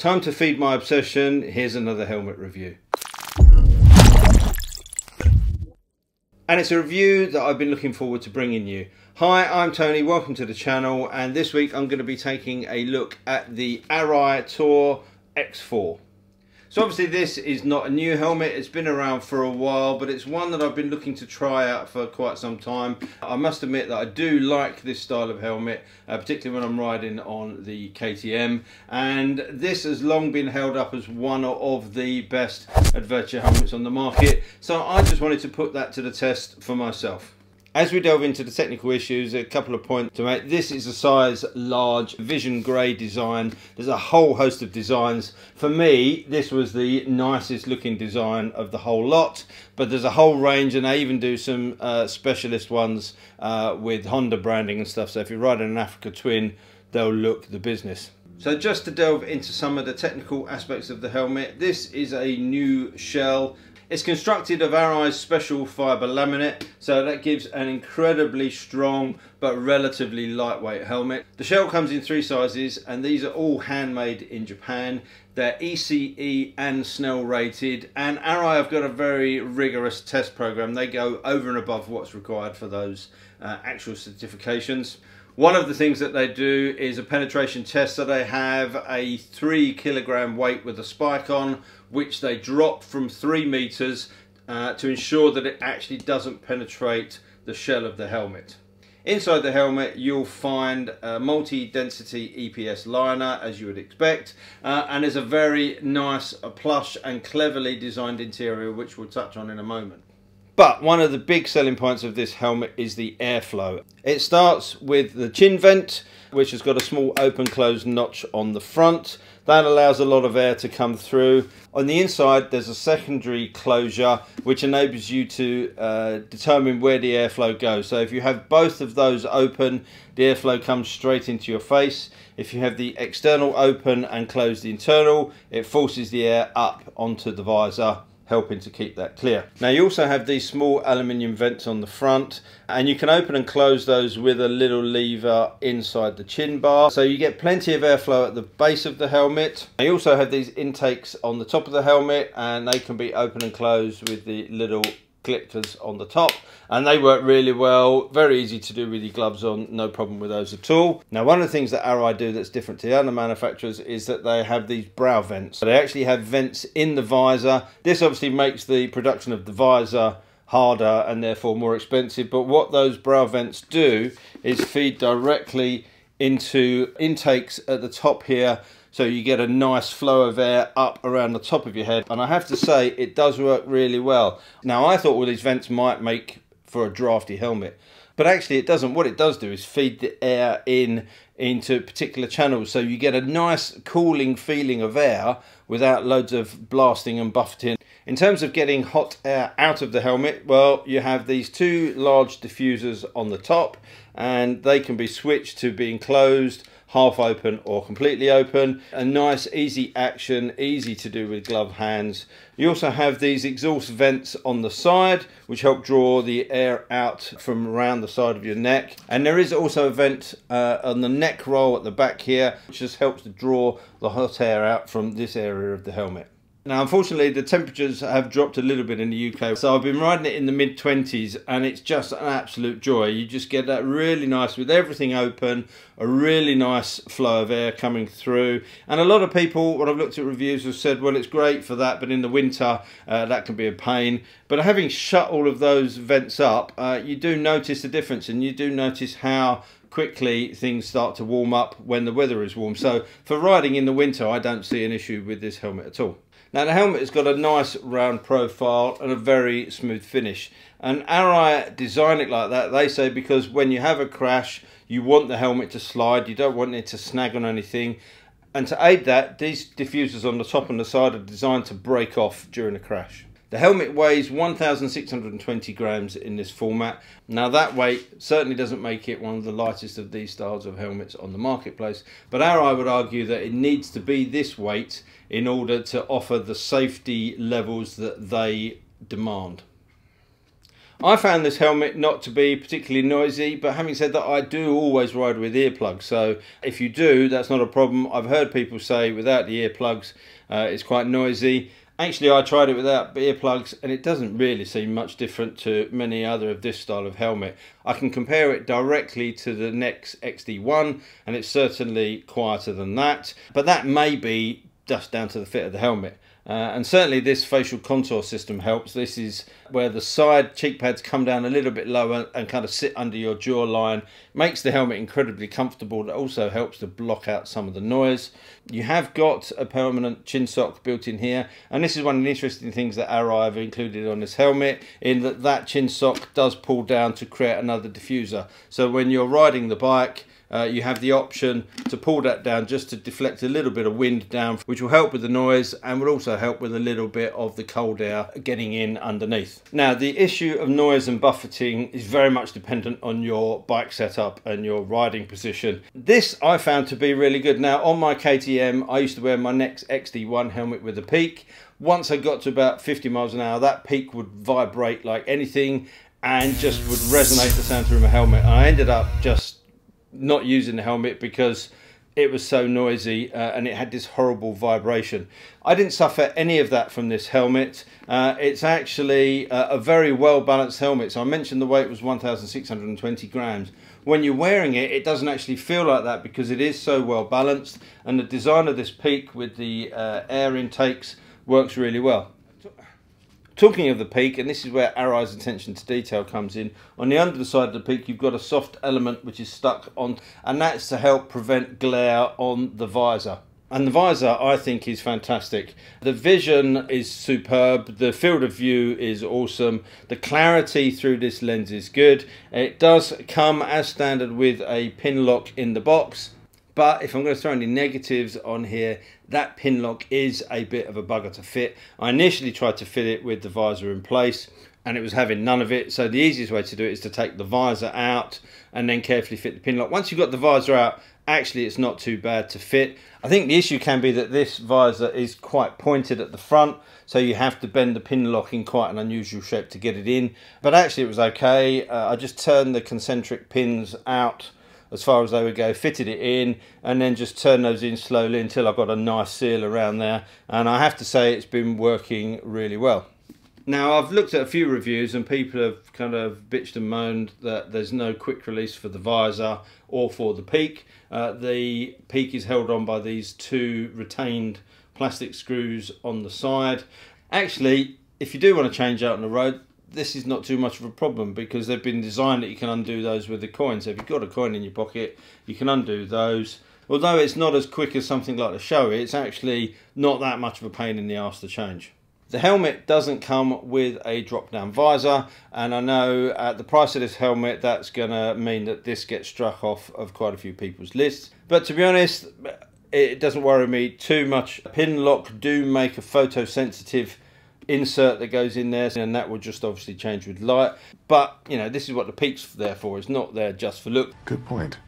Time to feed my obsession. Here's another helmet review. And it's a review that I've been looking forward to bringing you. Hi, I'm Tony, welcome to the channel, and this week I'm going to be taking a look at the Arai Tour X4. So obviously this is not a new helmet, it's been around for a while, but it's one that I've been looking to try out for quite some time. I must admit that I do like this style of helmet, particularly when I'm riding on the KTM, and this has long been held up as one of the best adventure helmets on the market, so I just wanted to put that to the test for myself. As we delve into the technical issues, a couple of points to make. This is a size large vision grey design. There's a whole host of designs. For me, this was the nicest looking design of the whole lot, but there's a whole range, and they even do some specialist ones with Honda branding and stuff. So if you're riding an Africa Twin, they'll look the business. So just to delve into some of the technical aspects of the helmet, this is a new shell. It's constructed of Arai's special fibre laminate, so that gives an incredibly strong but relatively lightweight helmet. The shell comes in 3 sizes, and these are all handmade in Japan. They're ECE and SNELL rated, and Arai have got a very rigorous test program. They go over and above what's required for those actual certifications. One of the things that they do is a penetration test, so they have a 3 kilogram weight with a spike on, which they drop from 3 meters to ensure that it actually doesn't penetrate the shell of the helmet. Inside the helmet you'll find a multi-density EPS liner, as you would expect, and there's a very nice, plush and cleverly designed interior, which we'll touch on in a moment. But one of the big selling points of this helmet is the airflow. It starts with the chin vent, which has got a small open closed notch on the front. That allows a lot of air to come through. On the inside there's a secondary closure which enables you to determine where the airflow goes. So if you have both of those open, the airflow comes straight into your face. If you have the external open and close the internal, it forces the air up onto the visor, helping to keep that clear. Now you also have these small aluminium vents on the front, and you can open and close those with a little lever inside the chin bar, so you get plenty of airflow at the base of the helmet. You also have these intakes on the top of the helmet, and they can be open and closed with the little clickers on the top, and they work really well. Very easy to do with your gloves on, no problem with those at all. Now one of the things that Arai do that's different to the other manufacturers is that they have these brow vents. So they actually have vents in the visor. This obviously makes the production of the visor harder and therefore more expensive, but what those brow vents do is feed directly into intakes at the top here, so you get a nice flow of air up around the top of your head, and I have to say it does work really well. Now I thought all these vents might make for a drafty helmet, but actually it doesn't. What it does do is feed the air into particular channels, so you get a nice cooling feeling of air without loads of blasting and buffeting. In terms of getting hot air out of the helmet, well, you have these 2 large diffusers on the top, and they can be switched to being closed, half open or completely open. A nice easy action, easy to do with gloved hands. You also have these exhaust vents on the side which help draw the air out from around the side of your neck, and there is also a vent on the neck roll at the back here, which just helps to draw the hot air out from this area of the helmet. Now unfortunately the temperatures have dropped a little bit in the UK, so I've been riding it in the mid-20s, and it's just an absolute joy. You just get that really nice, with everything open, a really nice flow of air coming through. And a lot of people, when I've looked at reviews, have said, well, it's great for that, but in the winter that can be a pain. But having shut all of those vents up, you do notice the difference, and you do notice how quickly things start to warm up when the weather is warm. So for riding in the winter, I don't see an issue with this helmet at all. Now the helmet has got a nice round profile and a very smooth finish, and Arai design it like that, they say, because when you have a crash you want the helmet to slide, you don't want it to snag on anything, and to aid that, these diffusers on the top and the side are designed to break off during a crash. The helmet weighs 1,620 grams in this format. Now that weight certainly doesn't make it one of the lightest of these styles of helmets on the marketplace, but Arai would argue that it needs to be this weight in order to offer the safety levels that they demand. I found this helmet not to be particularly noisy, but having said that, I do always ride with earplugs. So if you do, that's not a problem. I've heard people say without the earplugs, it's quite noisy. Actually, I tried it without earplugs and it doesn't really seem much different to many other of this style of helmet. I can compare it directly to the next XD1 and it's certainly quieter than that, but that may be just down to the fit of the helmet. And certainly this facial contour system helps. This is where the side cheek pads come down a little bit lower and kind of sit under your jawline. Makes the helmet incredibly comfortable. It also helps to block out some of the noise. You have got a permanent chin sock built in here, and this is one of the interesting things that Arai have included on this helmet, in that that chin sock does pull down to create another diffuser. So when you're riding the bike, you have the option to pull that down just to deflect a little bit of wind down, which will help with the noise and will also help with a little bit of the cold air getting in underneath. Now, the issue of noise and buffeting is very much dependent on your bike setup and your riding position. This I found to be really good. Now, on my KTM, I used to wear my next XD1 helmet with a peak. Once I got to about 50 miles an hour, that peak would vibrate like anything and just would resonate the sound through my helmet. I ended up just not using the helmet because it was so noisy and it had this horrible vibration. I didn't suffer any of that from this helmet. It's actually a very well balanced helmet. So I mentioned the weight was 1,620 grams. When you're wearing it, it doesn't actually feel like that because it is so well balanced, and the design of this peak with the air intakes works really well. Talking of the peak, and this is where Arai's attention to detail comes in, on the underside of the peak you've got a soft element which is stuck on, and that's to help prevent glare on the visor. And the visor, I think, is fantastic. The vision is superb, the field of view is awesome, the clarity through this lens is good. It does come as standard with a pin lock in the box, but if I'm going to throw any negatives on here, that pin lock is a bit of a bugger to fit. I initially tried to fit it with the visor in place and it was having none of it. So the easiest way to do it is to take the visor out and then carefully fit the pin lock. Once you've got the visor out, actually it's not too bad to fit. I think the issue can be that this visor is quite pointed at the front, so you have to bend the pin lock in quite an unusual shape to get it in. But actually it was okay. I just turned the concentric pins out as far as they would go, fitted it in, and then just turned those in slowly until I got a nice seal around there. And I have to say it's been working really well. Now, I've looked at a few reviews and people have kind of bitched and moaned that there's no quick release for the visor or for the peak. The peak is held on by these two retained plastic screws on the side. Actually, if you do want to change out on the road, this is not too much of a problem because they've been designed that you can undo those with the coin. So if you've got a coin in your pocket, you can undo those. Although it's not as quick as something like the Shoei, it's actually not that much of a pain in the arse to change. The helmet doesn't come with a drop-down visor, and I know at the price of this helmet that's going to mean that this gets struck off of quite a few people's lists. But to be honest, it doesn't worry me too much. Pin lock do make a photosensitive insert that goes in there, and that will just obviously change with light. But you know, this is what the peak's there for. It's not there just for look. Good point.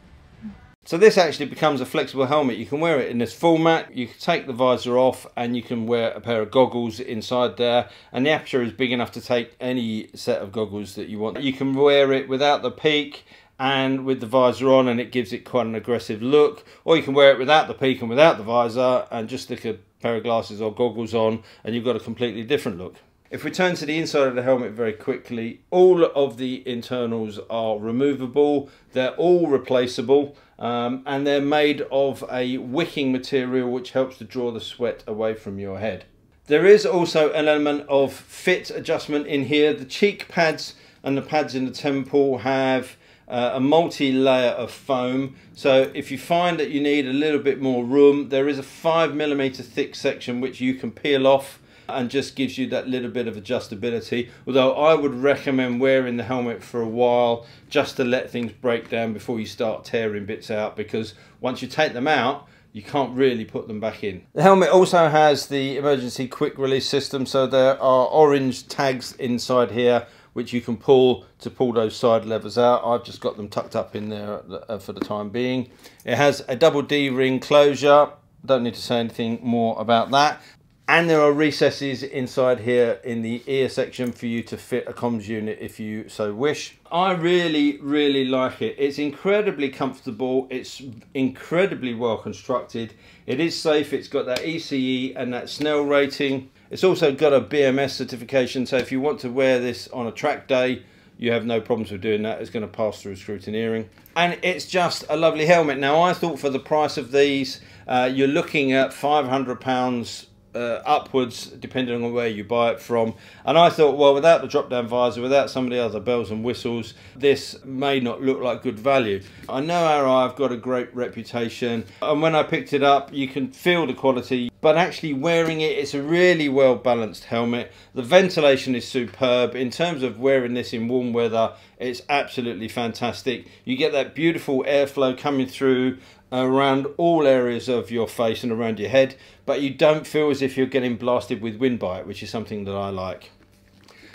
So this actually becomes a flexible helmet. You can wear it in this format. You can take the visor off and you can wear a pair of goggles inside there, and the aperture is big enough to take any set of goggles that you want. You can wear it without the peak and with the visor on, and it gives it quite an aggressive look, or you can wear it without the peak and without the visor and just stick a pair of glasses or goggles on and you've got a completely different look. If we turn to the inside of the helmet very quickly, all of the internals are removable, they're all replaceable, and they're made of a wicking material which helps to draw the sweat away from your head. There is also an element of fit adjustment in here. The cheek pads and the pads in the temple have a multi-layer of foam, so if you find that you need a little bit more room, there is a 5mm thick section which you can peel off and just gives you that little bit of adjustability. Although I would recommend wearing the helmet for a while just to let things break down before you start tearing bits out, because once you take them out you can't really put them back in. The helmet also has the emergency quick release system, so there are orange tags inside here which you can pull to pull those side levers out. I've just got them tucked up in there for the time being. It has a double D ring closure. Don't need to say anything more about that. And there are recesses inside here in the ear section for you to fit a comms unit if you so wish. I really like it. It's incredibly comfortable. It's incredibly well constructed. It is safe. It's got that ECE and that Snell rating. It's also got a BMS certification, so if you want to wear this on a track day, you have no problems with doing that. It's going to pass through scrutineering. And it's just a lovely helmet. Now, I thought for the price of these, you're looking at £500 upwards, depending on where you buy it from. And I thought, well, without the drop down visor, without some of the other bells and whistles, this may not look like good value. I know Arai have got a great reputation, and when I picked it up, you can feel the quality, but actually wearing it, it's a really well balanced helmet. The ventilation is superb. In terms of wearing this in warm weather, it's absolutely fantastic. You get that beautiful airflow coming through around all areas of your face and around your head, but you don't feel as if you're getting blasted with wind by it, which is something that I like.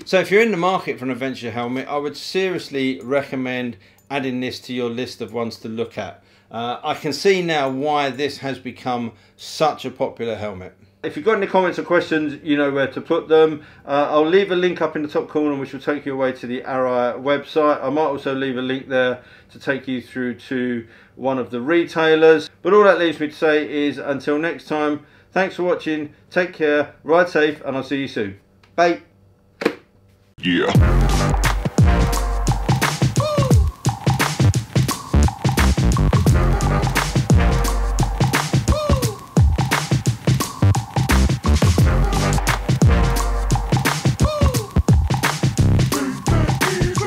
So if you're in the market for an adventure helmet, I would seriously recommend adding this to your list of ones to look at. I can see now why this has become such a popular helmet. If you've got any comments or questions, you know where to put them. I'll leave a link up in the top corner which will take you away to the Arai website. I might also leave a link there to take you through to one of the retailers. But all that leaves me to say is until next time, thanks for watching, take care, ride safe, and I'll see you soon. Bye. Yeah.